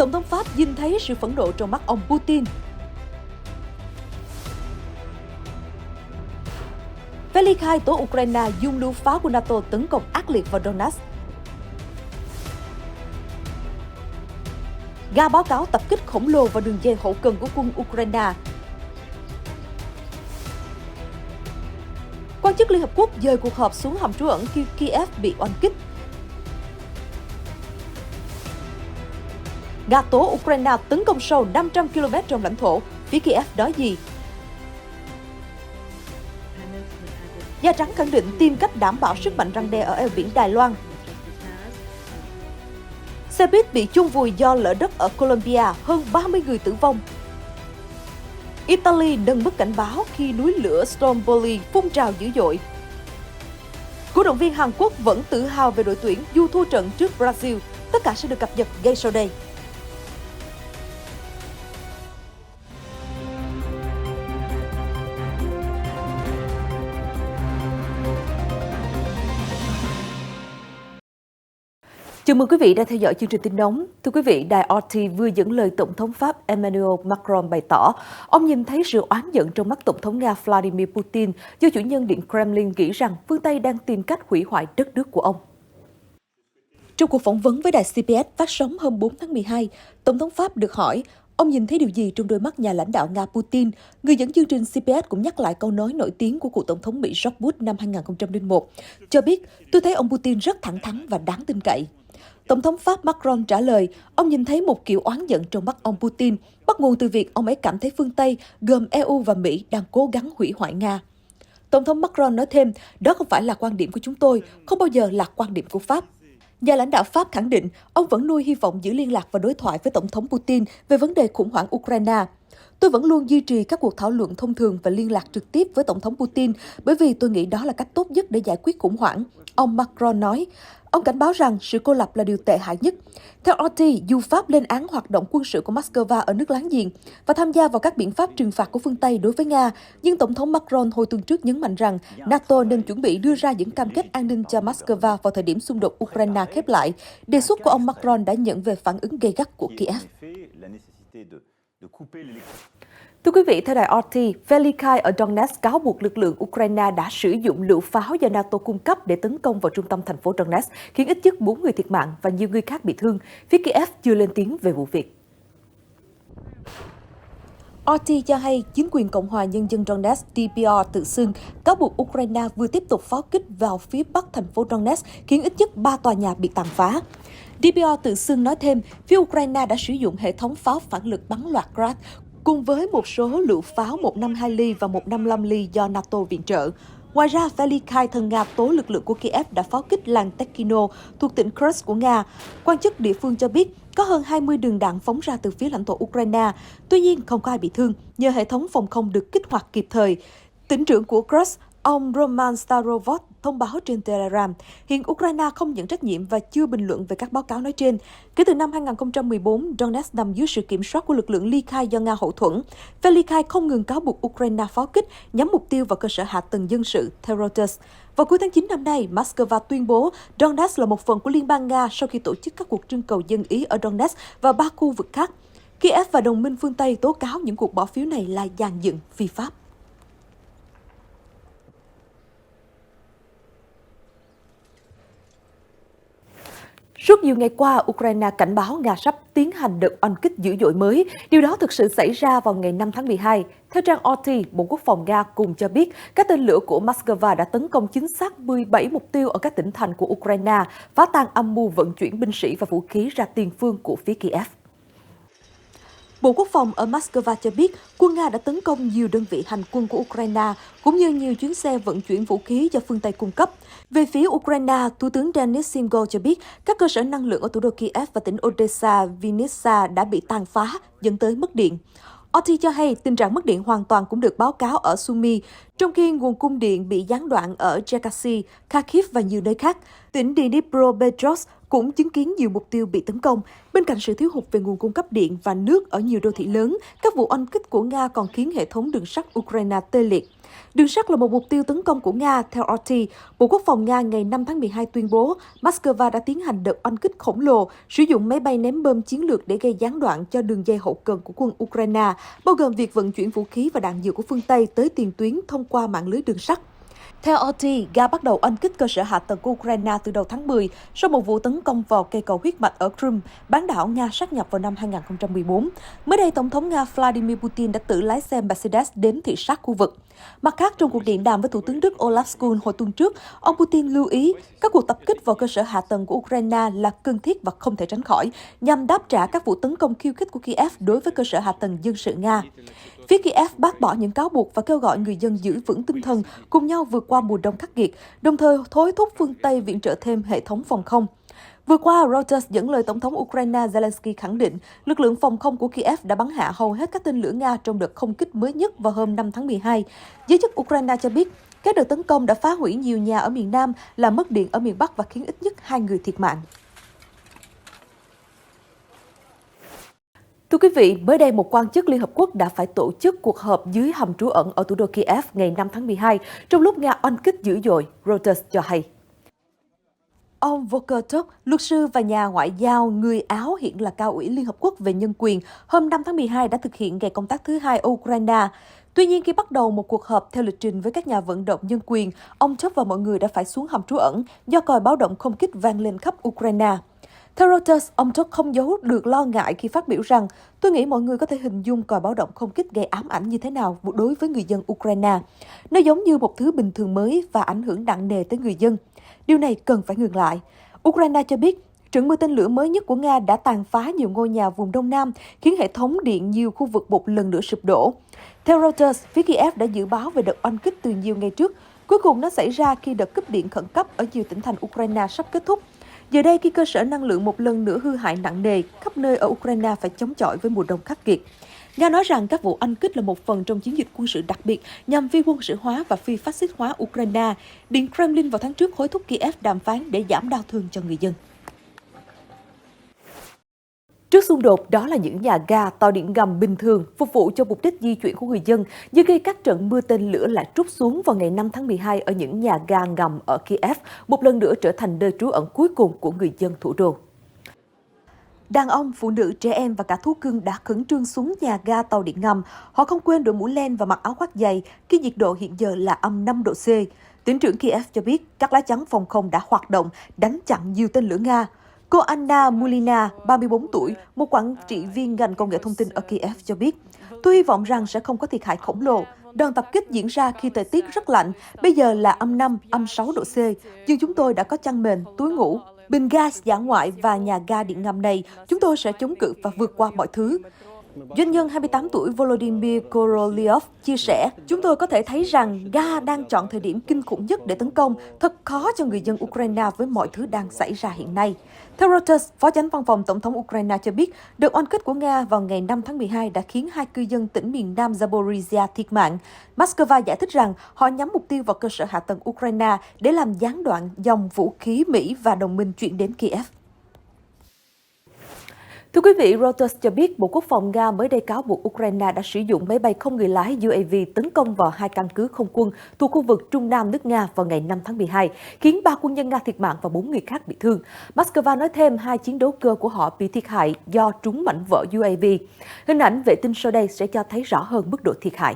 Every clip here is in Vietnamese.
Tổng thống Pháp nhìn thấy sự phẫn nộ trong mắt ông Putin. Velikhai tố Ukraine dùng lựu pháo của NATO tấn công ác liệt vào Donetsk. Nga báo cáo tập kích khổng lồ vào đường dây hậu cần của quân Ukraine. Quan chức Liên Hợp Quốc dời cuộc họp xuống hầm trú ẩn khi Kiev bị oanh kích. Nga tố Ukraine tấn công sâu 500 km trong lãnh thổ. Phía Kiev nói gì? Nhà Trắng khẳng định tìm cách đảm bảo sức mạnh răn đe ở eo biển Đài Loan. Xe buýt bị chôn vùi do lở đất ở Colombia, hơn 30 người tử vong. Italy nâng mức cảnh báo khi núi lửa Stromboli phun trào dữ dội. Cổ động viên Hàn Quốc vẫn tự hào về đội tuyển dù thua trận trước Brazil. Tất cả sẽ được cập nhật ngay sau đây. Chào mừng quý vị đang theo dõi chương trình tin nóng. Thưa quý vị, đài RT vừa dẫn lời Tổng thống Pháp Emmanuel Macron bày tỏ, ông nhìn thấy sự oán giận trong mắt Tổng thống Nga Vladimir Putin do chủ nhân Điện Kremlin nghĩ rằng phương Tây đang tìm cách hủy hoại đất nước của ông. Trong cuộc phỏng vấn với đài CBS phát sóng hôm 4 tháng 12, Tổng thống Pháp được hỏi, ông nhìn thấy điều gì trong đôi mắt nhà lãnh đạo Nga Putin? Người dẫn chương trình CBS cũng nhắc lại câu nói nổi tiếng của cựu Tổng thống Mỹ George Bush năm 2001, cho biết, tôi thấy ông Putin rất thẳng thắn và đáng tin cậy. Tổng thống Pháp Macron trả lời, ông nhìn thấy một kiểu oán giận trong mắt ông Putin, bắt nguồn từ việc ông ấy cảm thấy phương Tây, gồm EU và Mỹ, đang cố gắng hủy hoại Nga. Tổng thống Macron nói thêm, đó không phải là quan điểm của chúng tôi, không bao giờ là quan điểm của Pháp. Nhà lãnh đạo Pháp khẳng định, ông vẫn nuôi hy vọng giữ liên lạc và đối thoại với Tổng thống Putin về vấn đề khủng hoảng Ukraine. Tôi vẫn luôn duy trì các cuộc thảo luận thông thường và liên lạc trực tiếp với Tổng thống Putin bởi vì tôi nghĩ đó là cách tốt nhất để giải quyết khủng hoảng. Ông Macron nói. Ông cảnh báo rằng sự cô lập là điều tệ hại nhất. Theo RT, dù Pháp lên án hoạt động quân sự của Moscow ở nước láng giềng và tham gia vào các biện pháp trừng phạt của phương Tây đối với Nga, nhưng Tổng thống Macron hồi tuần trước nhấn mạnh rằng NATO nên chuẩn bị đưa ra những cam kết an ninh cho Moscow vào thời điểm xung đột Ukraine khép lại. Đề xuất của ông Macron đã nhận về phản ứng gay gắt của Kiev. Thưa quý vị, theo đài RT, Velikhai ở Donetsk cáo buộc lực lượng Ukraine đã sử dụng lựu pháo do NATO cung cấp để tấn công vào trung tâm thành phố Donetsk, khiến ít nhất 4 người thiệt mạng và nhiều người khác bị thương. Phía Kiev chưa lên tiếng về vụ việc. RT cho hay chính quyền Cộng hòa Nhân dân Donetsk DPR tự xưng cáo buộc Ukraine vừa tiếp tục pháo kích vào phía bắc thành phố Donetsk, khiến ít nhất 3 tòa nhà bị tàn phá. DPR tự xưng nói thêm, phía Ukraine đã sử dụng hệ thống pháo phản lực bắn loạt Grad, cùng với một số lựu pháo 152 ly và 155 ly do NATO viện trợ. Ngoài ra, Velikhai thân Nga tố lực lượng của Kiev đã pháo kích làng Tekhino thuộc tỉnh Kursk của Nga. Quan chức địa phương cho biết có hơn 20 đường đạn phóng ra từ phía lãnh thổ Ukraine. Tuy nhiên, không có ai bị thương nhờ hệ thống phòng không được kích hoạt kịp thời. Tỉnh trưởng của Kursk, ông Roman Starovot thông báo trên Telegram, hiện Ukraine không nhận trách nhiệm và chưa bình luận về các báo cáo nói trên. Kể từ năm 2014, Donetsk nằm dưới sự kiểm soát của lực lượng ly khai do Nga hậu thuẫn. Velikhai không ngừng cáo buộc Ukraine pháo kích nhắm mục tiêu vào cơ sở hạ tầng dân sự, theo Reuters. Vào cuối tháng 9 năm nay, Moscow tuyên bố Donetsk là một phần của Liên bang Nga sau khi tổ chức các cuộc trưng cầu dân ý ở Donetsk và 3 khu vực khác. Kiev và đồng minh phương Tây tố cáo những cuộc bỏ phiếu này là dàn dựng phi pháp. Suốt nhiều ngày qua, Ukraine cảnh báo Nga sắp tiến hành đợt oanh kích dữ dội mới. Điều đó thực sự xảy ra vào ngày 5 tháng 12. Theo trang RT, Bộ Quốc phòng Nga cùng cho biết các tên lửa của Moscow đã tấn công chính xác 17 mục tiêu ở các tỉnh thành của Ukraine, phá tan âm mưu vận chuyển binh sĩ và vũ khí ra tiền phương của phía Kiev. Bộ Quốc phòng ở Moscow cho biết quân Nga đã tấn công nhiều đơn vị hành quân của Ukraine, cũng như nhiều chuyến xe vận chuyển vũ khí do phương Tây cung cấp. Về phía Ukraine, Thủ tướng Denis Shmyhal cho biết các cơ sở năng lượng ở thủ đô Kiev và tỉnh Odessa, Vinnytsia đã bị tàn phá, dẫn tới mất điện. RT cho hay tình trạng mất điện hoàn toàn cũng được báo cáo ở Sumy, trong khi nguồn cung điện bị gián đoạn ở Cherkasy, Kharkiv và nhiều nơi khác. Tỉnh Dnipropetrovsk cũng chứng kiến nhiều mục tiêu bị tấn công. Bên cạnh sự thiếu hụt về nguồn cung cấp điện và nước ở nhiều đô thị lớn, các vụ oanh kích của Nga còn khiến hệ thống đường sắt Ukraine tê liệt. Đường sắt là một mục tiêu tấn công của Nga, theo RT. Bộ Quốc phòng Nga ngày 5 tháng 12 tuyên bố Moscow đã tiến hành đợt oanh kích khổng lồ, sử dụng máy bay ném bom chiến lược để gây gián đoạn cho đường dây hậu cần của quân Ukraine, bao gồm việc vận chuyển vũ khí và đạn dược của phương Tây tới tiền tuyến thông qua mạng lưới đường sắt. Theo RT, Nga bắt đầu oanh kích cơ sở hạ tầng của Ukraine từ đầu tháng 10 sau một vụ tấn công vào cây cầu huyết mạch ở Crimea, bán đảo Nga sáp nhập vào năm 2014. Mới đây, Tổng thống Nga Vladimir Putin đã tự lái xe Mercedes đến thị sát khu vực. Mặt khác, trong cuộc điện đàm với Thủ tướng Đức Olaf Scholz hồi tuần trước, ông Putin lưu ý các cuộc tập kích vào cơ sở hạ tầng của Ukraine là cần thiết và không thể tránh khỏi, nhằm đáp trả các vụ tấn công khiêu khích của Kiev đối với cơ sở hạ tầng dân sự Nga. Phía Kiev bác bỏ những cáo buộc và kêu gọi người dân giữ vững tinh thần, cùng nhau vượt qua mùa đông khắc nghiệt, đồng thời hối thúc phương Tây viện trợ thêm hệ thống phòng không. Vừa qua, Reuters dẫn lời Tổng thống Ukraine Zelensky khẳng định lực lượng phòng không của Kiev đã bắn hạ hầu hết các tên lửa Nga trong đợt không kích mới nhất vào hôm 5 tháng 12. Giới chức Ukraine cho biết, các đợt tấn công đã phá hủy nhiều nhà ở miền Nam, làm mất điện ở miền Bắc và khiến ít nhất 2 người thiệt mạng. Thưa quý vị, mới đây một quan chức Liên Hợp Quốc đã phải tổ chức cuộc họp dưới hầm trú ẩn ở thủ đô Kiev ngày 5 tháng 12, trong lúc Nga oanh kích dữ dội, Reuters cho hay. Ông Volker, luật sư và nhà ngoại giao người Áo hiện là cao ủy Liên Hợp Quốc về nhân quyền, hôm 5 tháng 12 đã thực hiện ngày công tác thứ hai ở Ukraine. Tuy nhiên, khi bắt đầu một cuộc họp theo lịch trình với các nhà vận động nhân quyền, ông Tusk và mọi người đã phải xuống hầm trú ẩn do còi báo động không kích vang lên khắp Ukraine. Theo Reuters, ông Tusk không giấu được lo ngại khi phát biểu rằng tôi nghĩ mọi người có thể hình dung còi báo động không kích gây ám ảnh như thế nào đối với người dân Ukraine. Nó giống như một thứ bình thường mới và ảnh hưởng nặng nề tới người dân. Điều này cần phải ngừng lại. Ukraine cho biết, trận mưa tên lửa mới nhất của Nga đã tàn phá nhiều ngôi nhà vùng Đông Nam, khiến hệ thống điện nhiều khu vực một lần nữa sụp đổ. Theo Reuters, phía Kiev đã dự báo về đợt oanh kích từ nhiều ngày trước. Cuối cùng nó xảy ra khi đợt cúp điện khẩn cấp ở nhiều tỉnh thành Ukraine sắp kết thúc. Giờ đây, khi cơ sở năng lượng một lần nữa hư hại nặng nề, khắp nơi ở Ukraine phải chống chọi với mùa đông khắc nghiệt. Nga nói rằng các vụ oanh kích là một phần trong chiến dịch quân sự đặc biệt nhằm phi quân sự hóa và phi phát xít hóa Ukraine. Điện Kremlin vào tháng trước hối thúc Kiev đàm phán để giảm đau thương cho người dân. Trước xung đột, đó là những nhà ga, tàu điện ngầm bình thường phục vụ cho mục đích di chuyển của người dân, nhưng khi các trận mưa tên lửa lại trút xuống vào ngày 5 tháng 12 ở những nhà ga ngầm ở Kiev, một lần nữa trở thành nơi trú ẩn cuối cùng của người dân thủ đô. Đàn ông, phụ nữ, trẻ em và cả thú cưng đã khẩn trương xuống nhà ga tàu điện ngầm. Họ không quên đội mũ len và mặc áo khoác dày khi nhiệt độ hiện giờ là âm 5 độ C. Tỉnh trưởng Kiev cho biết các lá chắn phòng không đã hoạt động, đánh chặn nhiều tên lửa Nga. Cô Anna Mulina, 34 tuổi, một quản trị viên ngành công nghệ thông tin ở Kiev cho biết, tôi hy vọng rằng sẽ không có thiệt hại khổng lồ. Đòn tập kích diễn ra khi thời tiết rất lạnh, bây giờ là âm 5, âm 6 độ C, nhưng chúng tôi đã có chăn mền, túi ngủ, bình gas dã ngoại và nhà ga điện ngầm này, chúng tôi sẽ chống cự và vượt qua mọi thứ. Doanh nhân 28 tuổi Volodymyr Korolyov chia sẻ, chúng tôi có thể thấy rằng Nga đang chọn thời điểm kinh khủng nhất để tấn công, thật khó cho người dân Ukraine với mọi thứ đang xảy ra hiện nay. Theo Reuters, Phó Chánh Văn phòng Tổng thống Ukraine cho biết, đợt oanh kích của Nga vào ngày 5 tháng 12 đã khiến 2 cư dân tỉnh miền Nam Zaporizhia thiệt mạng. Moscow giải thích rằng họ nhắm mục tiêu vào cơ sở hạ tầng Ukraine để làm gián đoạn dòng vũ khí Mỹ và đồng minh chuyển đến Kiev. Thưa quý vị, Reuters cho biết Bộ Quốc phòng Nga mới đây cáo buộc Ukraine đã sử dụng máy bay không người lái UAV tấn công vào 2 căn cứ không quân thuộc khu vực Trung Nam nước Nga vào ngày 5 tháng 12, khiến 3 quân nhân Nga thiệt mạng và 4 người khác bị thương. Moscow nói thêm 2 chiến đấu cơ của họ bị thiệt hại do trúng mảnh vỡ UAV. Hình ảnh vệ tinh sau đây sẽ cho thấy rõ hơn mức độ thiệt hại.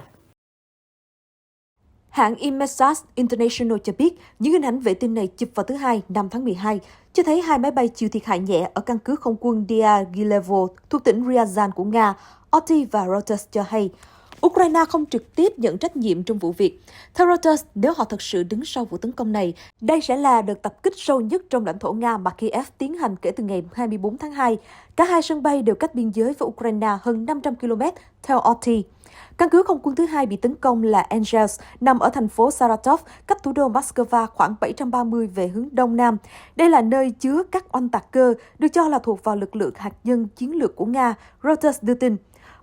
Hãng Inmarsat International cho biết những hình ảnh vệ tinh này chụp vào thứ Hai, 5 tháng 12, cho thấy 2 máy bay chịu thiệt hại nhẹ ở căn cứ không quân Diaghilevo thuộc tỉnh Ryazan của Nga. RT và Reuters cho hay, Ukraine không trực tiếp nhận trách nhiệm trong vụ việc. Theo Reuters, nếu họ thật sự đứng sau vụ tấn công này, đây sẽ là đợt tập kích sâu nhất trong lãnh thổ Nga mà Kiev tiến hành kể từ ngày 24 tháng 2. Cả 2 sân bay đều cách biên giới với Ukraine hơn 500 km, theo RT. Căn cứ không quân thứ hai bị tấn công là Angels, nằm ở thành phố Saratov, cách thủ đô Moscow khoảng 730 về hướng Đông Nam. Đây là nơi chứa các oanh tạc cơ, được cho là thuộc vào lực lượng hạt nhân chiến lược của Nga, Reuters đưa tin.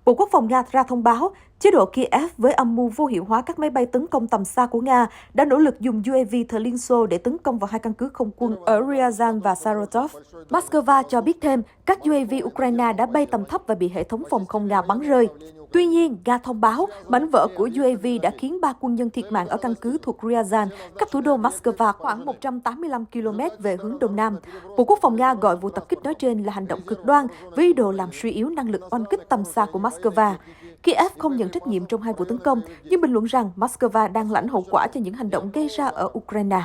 Bộ Quốc phòng Nga ra thông báo, Chế độ Kiev với âm mưu vô hiệu hóa các máy bay tấn công tầm xa của Nga đã nỗ lực dùng UAV thời Liên Xô để tấn công vào hai căn cứ không quân ở Ryazan và Saratov. Moscow cho biết thêm, các UAV Ukraine đã bay tầm thấp và bị hệ thống phòng không Nga bắn rơi. Tuy nhiên, Nga thông báo mảnh vỡ của UAV đã khiến 3 quân nhân thiệt mạng ở căn cứ thuộc Ryazan, cách thủ đô Moscow khoảng 185 km về hướng Đông Nam. Bộ Quốc phòng Nga gọi vụ tập kích nói trên là hành động cực đoan với ý đồ làm suy yếu năng lực oanh kích tầm xa của Moscow. Kiev không nhận trách nhiệm trong hai vụ tấn công, nhưng bình luận rằng Moscow đang lãnh hậu quả cho những hành động gây ra ở Ukraine.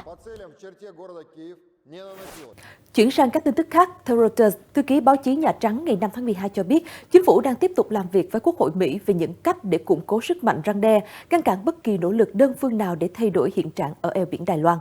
Chuyển sang các tin tức khác, theo Reuters, thư ký báo chí Nhà Trắng ngày 5 tháng 12 cho biết chính phủ đang tiếp tục làm việc với Quốc hội Mỹ về những cách để củng cố sức mạnh răn đe, ngăn cản bất kỳ nỗ lực đơn phương nào để thay đổi hiện trạng ở eo biển Đài Loan.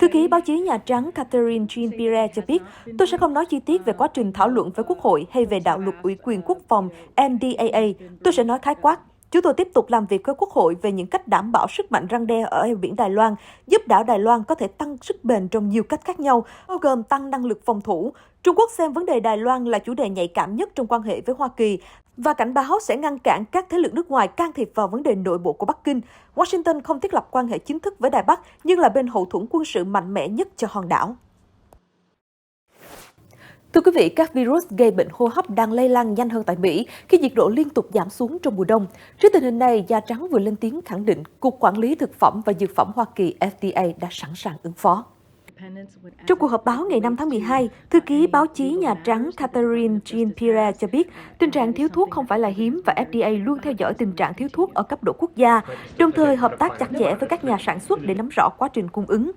Thư ký báo chí Nhà Trắng Karine Jean-Pierre cho biết, tôi sẽ không nói chi tiết về quá trình thảo luận với Quốc hội hay về đạo luật ủy quyền quốc phòng NDAA. Tôi sẽ nói khái quát. Chúng tôi tiếp tục làm việc với Quốc hội về những cách đảm bảo sức mạnh răn đe ở eo biển Đài Loan, giúp đảo Đài Loan có thể tăng sức bền trong nhiều cách khác nhau, bao gồm tăng năng lực phòng thủ. Trung Quốc xem vấn đề Đài Loan là chủ đề nhạy cảm nhất trong quan hệ với Hoa Kỳ và cảnh báo sẽ ngăn cản các thế lực nước ngoài can thiệp vào vấn đề nội bộ của Bắc Kinh. Washington không thiết lập quan hệ chính thức với Đài Bắc, nhưng là bên hậu thuẫn quân sự mạnh mẽ nhất cho hòn đảo. Thưa quý vị, các virus gây bệnh hô hấp đang lây lan nhanh hơn tại Mỹ khi nhiệt độ liên tục giảm xuống trong mùa đông. Trước tình hình này, Da Trắng vừa lên tiếng khẳng định Cục Quản lý Thực phẩm và Dược phẩm Hoa Kỳ FDA đã sẵn sàng ứng phó. Trong cuộc họp báo ngày 5 tháng 12, thư ký báo chí Nhà Trắng Karine Jean-Pierre cho biết tình trạng thiếu thuốc không phải là hiếm và FDA luôn theo dõi tình trạng thiếu thuốc ở cấp độ quốc gia, đồng thời hợp tác chặt chẽ với các nhà sản xuất để nắm rõ quá trình cung ứng.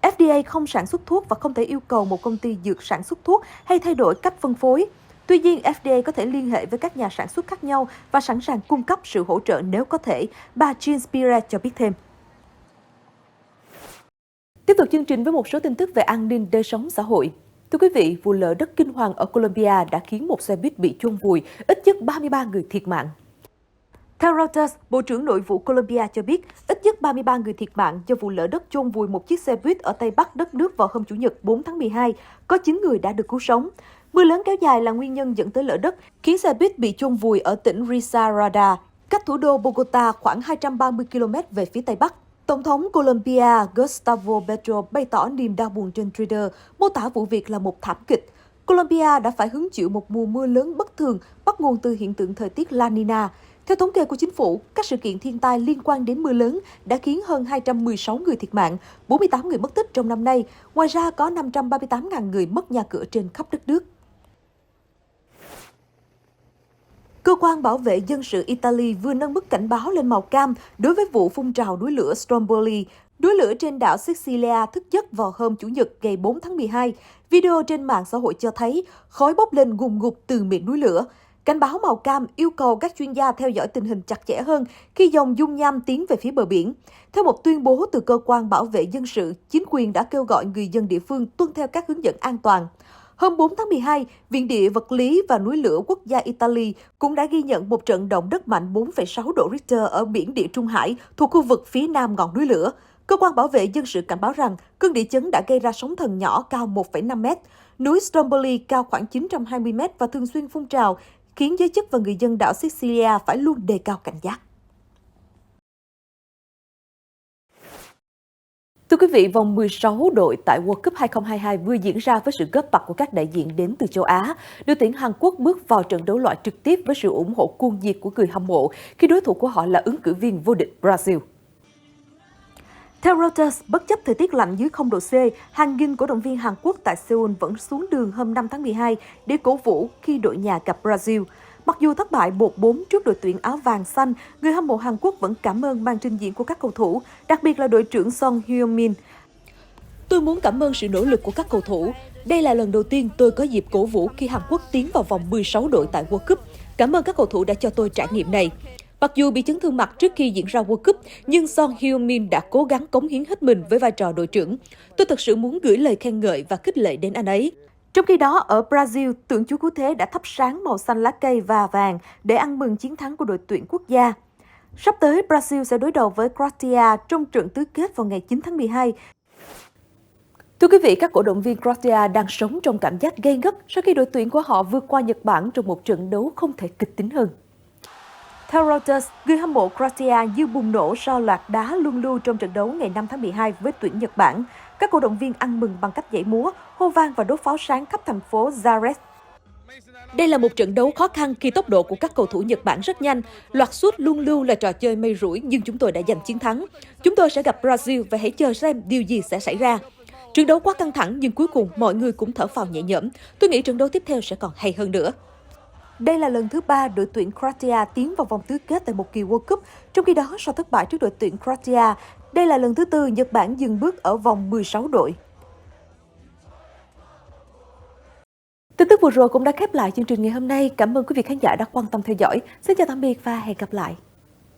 FDA không sản xuất thuốc và không thể yêu cầu một công ty dược sản xuất thuốc hay thay đổi cách phân phối. Tuy nhiên, FDA có thể liên hệ với các nhà sản xuất khác nhau và sẵn sàng cung cấp sự hỗ trợ nếu có thể, bà Jean-Pierre cho biết thêm. Tiếp tục chương trình với một số tin tức về an ninh đời sống xã hội. Thưa quý vị, vụ lở đất kinh hoàng ở Colombia đã khiến một xe buýt bị chôn vùi, ít nhất 33 người thiệt mạng. Theo Reuters, Bộ trưởng Nội vụ Colombia cho biết ít nhất 33 người thiệt mạng do vụ lở đất chôn vùi một chiếc xe buýt ở Tây Bắc đất nước vào hôm Chủ nhật 4 tháng 12. Có 9 người đã được cứu sống. Mưa lớn kéo dài là nguyên nhân dẫn tới lở đất, khiến xe buýt bị chôn vùi ở tỉnh Risaralda, cách thủ đô Bogota khoảng 230 km về phía Tây Bắc. Tổng thống Colombia Gustavo Petro bày tỏ niềm đau buồn trên Twitter, mô tả vụ việc là một thảm kịch. Colombia đã phải hứng chịu một mùa mưa lớn bất thường bắt nguồn từ hiện tượng thời tiết La Nina. Theo thống kê của chính phủ, các sự kiện thiên tai liên quan đến mưa lớn đã khiến hơn 216 người thiệt mạng, 48 người mất tích trong năm nay. Ngoài ra, có 538.000 người mất nhà cửa trên khắp đất nước. Cơ quan bảo vệ dân sự Italy vừa nâng mức cảnh báo lên màu cam đối với vụ phun trào núi lửa Stromboli. Núi lửa trên đảo Sicilia thức giấc vào hôm Chủ nhật ngày 4 tháng 12. Video trên mạng xã hội cho thấy khói bốc lên ngùn ngụt từ miệng núi lửa. Cảnh báo màu cam yêu cầu các chuyên gia theo dõi tình hình chặt chẽ hơn khi dòng dung nham tiến về phía bờ biển. Theo một tuyên bố từ cơ quan bảo vệ dân sự, chính quyền đã kêu gọi người dân địa phương tuân theo các hướng dẫn an toàn. Hôm 4 tháng 12, Viện địa vật lý và núi lửa quốc gia Italy cũng đã ghi nhận một trận động đất mạnh 4,6 độ Richter ở biển Địa Trung Hải thuộc khu vực phía nam ngọn núi lửa. Cơ quan bảo vệ dân sự cảnh báo rằng cơn địa chấn đã gây ra sóng thần nhỏ cao 1,5 mét. Núi Stromboli cao khoảng 920 mét và thường xuyên phun trào, khiến giới chức và người dân đảo Sicilia phải luôn đề cao cảnh giác. Thưa quý vị, vòng 16 đội tại World Cup 2022 vừa diễn ra với sự góp mặt của các đại diện đến từ châu Á. Đội tuyển Hàn Quốc bước vào trận đấu loại trực tiếp với sự ủng hộ cuồng nhiệt của người hâm mộ khi đối thủ của họ là ứng cử viên vô địch Brazil. Theo Reuters, bất chấp thời tiết lạnh dưới 0 độ C, hàng nghìn cổ động viên Hàn Quốc tại Seoul vẫn xuống đường hôm 5 tháng 12 để cổ vũ khi đội nhà gặp Brazil. Mặc dù thất bại 1-4 trước đội tuyển áo vàng xanh, người hâm mộ Hàn Quốc vẫn cảm ơn màn trình diễn của các cầu thủ, đặc biệt là đội trưởng Son Heung-min. Tôi muốn cảm ơn sự nỗ lực của các cầu thủ. Đây là lần đầu tiên tôi có dịp cổ vũ khi Hàn Quốc tiến vào vòng 16 đội tại World Cup. Cảm ơn các cầu thủ đã cho tôi trải nghiệm này. Mặc dù bị chấn thương mặt trước khi diễn ra World Cup, nhưng Son Heung-min đã cố gắng cống hiến hết mình với vai trò đội trưởng. Tôi thật sự muốn gửi lời khen ngợi và khích lệ đến anh ấy. Trong khi đó, ở Brazil, tượng Chúa Cứu Thế đã thắp sáng màu xanh lá cây và vàng để ăn mừng chiến thắng của đội tuyển quốc gia. Sắp tới, Brazil sẽ đối đầu với Croatia trong trận tứ kết vào ngày 9 tháng 12. Thưa quý vị, các cổ động viên Croatia đang sống trong cảm giác gay gắt sau khi đội tuyển của họ vượt qua Nhật Bản trong một trận đấu không thể kịch tính hơn. Theo Reuters, người hâm mộ Croatia như bùng nổ sau loạt đá luân lưu trong trận đấu ngày 5 tháng 12 với tuyển Nhật Bản. Các cổ động viên ăn mừng bằng cách nhảy múa, hô vang và đốt pháo sáng khắp thành phố Zagreb. Đây là một trận đấu khó khăn khi tốc độ của các cầu thủ Nhật Bản rất nhanh. Loạt sút luân lưu là trò chơi may rủi nhưng chúng tôi đã giành chiến thắng. Chúng tôi sẽ gặp Brazil và hãy chờ xem điều gì sẽ xảy ra. Trận đấu quá căng thẳng nhưng cuối cùng mọi người cũng thở phào nhẹ nhõm. Tôi nghĩ trận đấu tiếp theo sẽ còn hay hơn nữa. Đây là lần thứ 3 đội tuyển Croatia tiến vào vòng tứ kết tại một kỳ World Cup. Trong khi đó, sau thất bại trước đội tuyển Croatia, đây là lần thứ 4 Nhật Bản dừng bước ở vòng 16 đội. Tin tức vừa rồi cũng đã khép lại chương trình ngày hôm nay. Cảm ơn quý vị khán giả đã quan tâm theo dõi. Xin chào tạm biệt và hẹn gặp lại.